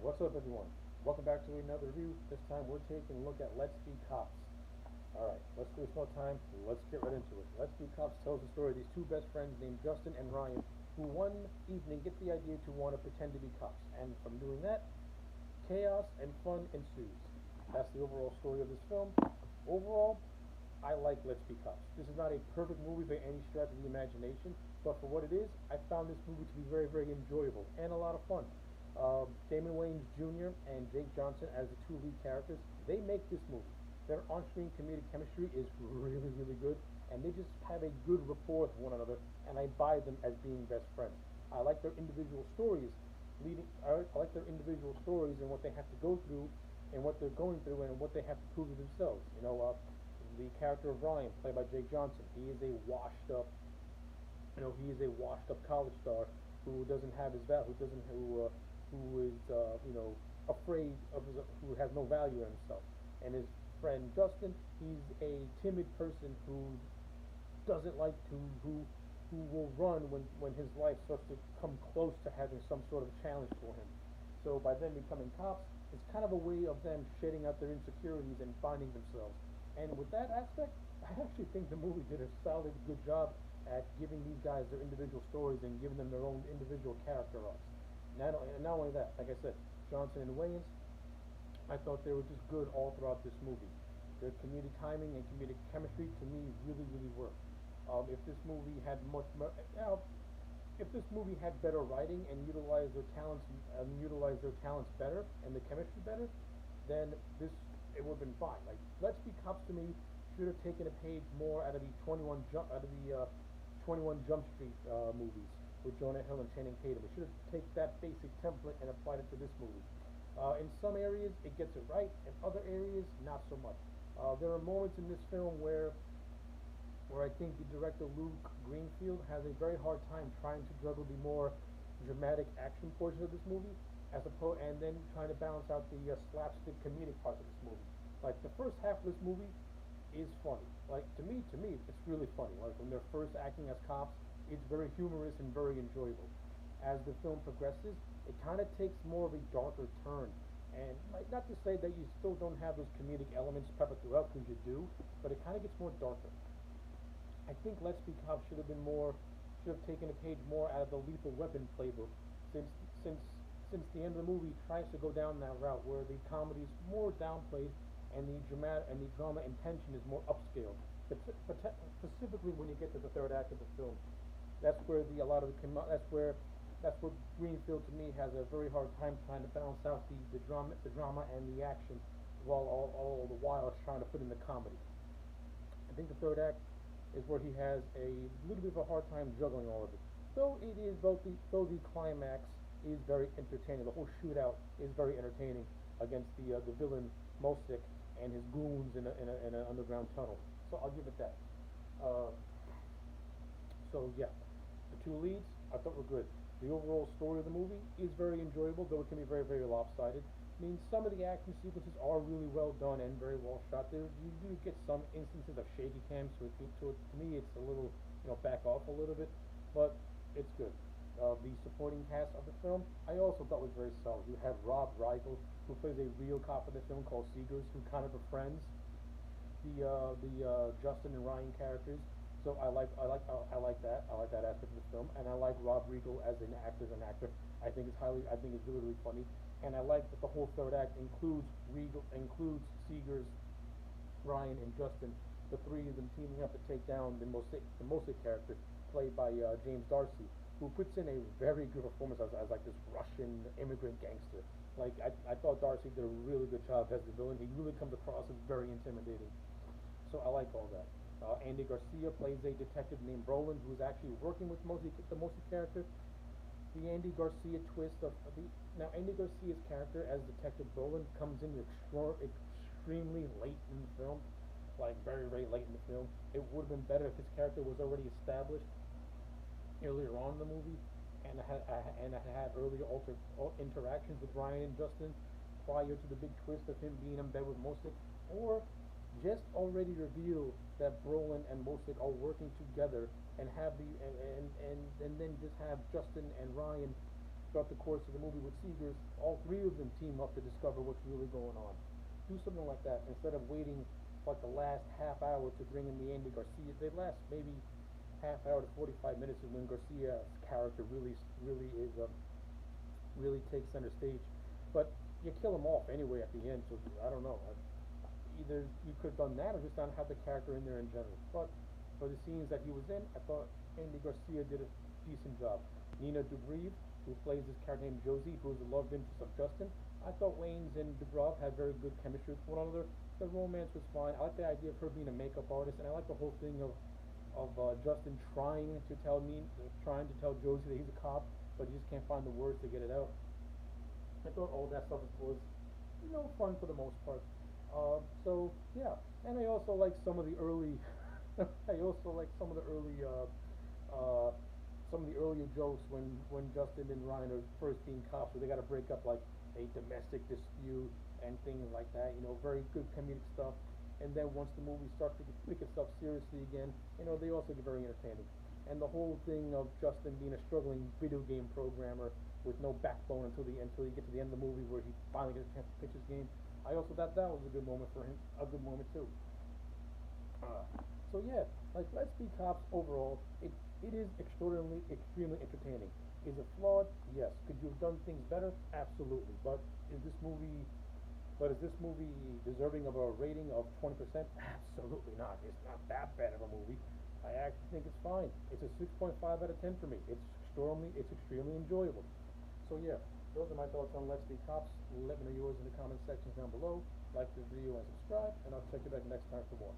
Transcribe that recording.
What's up, everyone? Welcome back to another review. This time we're taking a look at Let's Be Cops. Alright, let's waste no time. Let's get right into it. Let's Be Cops tells the story of these two best friends named Justin and Ryan, who one evening get the idea to want to pretend to be cops. And from doing that, chaos and fun ensues. That's the overall story of this film. Overall, I like Let's Be Cops. This is not a perfect movie by any stretch of the imagination, but for what it is, I found this movie to be very, very enjoyable and a lot of fun. Damon Wayans Jr. and Jake Johnson as the two lead characters, they make this movie. Their on-screen comedic chemistry is really, really good, and they just have a good rapport with one another, and I buy them as being best friends. I like their individual stories, I like their individual stories and what they have to go through, and what they're going through, and what they have to prove to themselves. The character of Ryan, played by Jake Johnson, he is a washed up, college star who doesn't have his value, who is afraid of who has no value in himself. And his friend Justin, he's a timid person who doesn't like to who will run when his life starts to come close to having some sort of challenge for him. So by them becoming cops, it's kind of a way of them shedding out their insecurities and finding themselves. And with that aspect, I actually think the movie did a solid, good job at giving these guys their individual stories and giving them their own individual character arcs. Not only that, like I said, Johnson and Wayans, I thought they were just good all throughout this movie. Their comedic timing and comedic chemistry to me really, really worked. If this movie had if this movie had better writing and utilized their talents better and the chemistry better, then this it would have been fine. Like Let's Be Cops to me should have taken a page more out of the 21 Jump Street movies with Jonah Hill and Channing Tatum. It should have taken that basic template and applied it to this movie. In some areas it gets it right, in other areas not so much. There are moments in this film where I think the director Luke Greenfield has a very hard time trying to juggle the more dramatic action portion of this movie, and then trying to balance out the slapstick comedic parts of this movie. Like the first half of this movie is funny. Like to me, it's really funny. Like when they're first acting as cops, it's very humorous and very enjoyable. As the film progresses, it kind of takes more of a darker turn. And like, not to say that you still don't have those comedic elements peppered throughout, because you do, but it kind of gets more darker. I think Let's Be Cops should have taken a page more out of the Lethal Weapon playbook, since since since the end of the movie tries to go down that route where the comedy is more downplayed and the drama and tension is more upscaled. Specifically when you get to the third act of the film, that's where the a lot of the that's where Greenfield to me has a very hard time trying to balance out the drama and the action, while all the while it's trying to put in the comedy. I think the third act is where he has a little bit of a hard time juggling all of it. Though the climax is very entertaining, the whole shootout is very entertaining against the villain Mosik and his goons in an underground tunnel. So I'll give it that. Uh, so yeah, the two leads I thought were good. The overall story of the movie is very enjoyable, though it can be very, very lopsided. I mean, some of the action sequences are really well done and very well shot. You do get some instances of shaky cam, to me it's a little, back off a little bit, but it's good. The supporting cast of the film, I also thought was very solid. You have Rob Rigel, who plays a real cop in the film called Seegers, who kind of befriends the Justin and Ryan characters. So I like that. I like that aspect of the film, and I like Rob Rigel as an actor. I think it's really, really funny, and I like that the whole third act includes Seegers, Ryan, and Justin, the three of them teaming up to take down the Mosik character, played by James Darcy, who puts in a very good performance as like this Russian immigrant gangster. Like I thought Darcy did a really good job as the villain. He really comes across as very intimidating. So I like all that. Andy Garcia plays a detective named Brolin, who is actually working with the Mosik character. The Andy Garcia twist of the Now Andy Garcia's character as Detective Brolin comes in extremely late in the film, like very, very late in the film. It would have been better if his character was already established earlier on in the movie, and I had earlier interactions with Ryan and Justin prior to the big twist of him being in bed with Mosik, or just already reveal that Brolin and Mosik are working together, and have and then just have Justin and Ryan start the course of the movie with Seegers, all three of them team up to discover what's really going on. Do something like that instead of waiting like the last half hour to bring in the Andy Garcia. They last maybe half hour to 45 minutes is when Garcia's character really takes center stage. But you kill him off anyway at the end, so I don't know. Either you could have done that or just not have the character in there in general. But for the scenes that he was in, I thought Andy Garcia did a decent job. Nina Dobrev, who plays this character named Josie, who is the love interest of Justin, I thought Waynes and Dubrov had very good chemistry with one another. The romance was fine. I like the idea of her being a makeup artist, and I like the whole thing of Justin trying to tell Josie that he's a cop, but he just can't find the words to get it out. I thought all that stuff was fun for the most part. So yeah, and I also like some of the early, I also like uh, some of the earlier jokes when Justin and Ryan are first being cops, where they got to break up like a domestic dispute and things like that. Very good comedic stuff. And then once the movie starts to pick itself seriously again, they also get very entertaining. And the whole thing of Justin being a struggling video game programmer with no backbone until you get to the end of the movie where he finally gets a chance to pitch his game. I also thought that was a good moment for him, a good moment too. Uh, so yeah, like Let's Be Cops overall, it is extremely entertaining. Is it flawed? Yes. Could you have done things better? Absolutely. Is this movie is this movie deserving of a rating of 20%? Absolutely not. It's not that bad of a movie. I actually think it's fine. It's a 6.5 out of 10 for me. It's extremely enjoyable. So yeah, those are my thoughts on Let's Be Cops. Let me know yours in the comment section down below. Like the video and subscribe, and I'll check you back next time for more.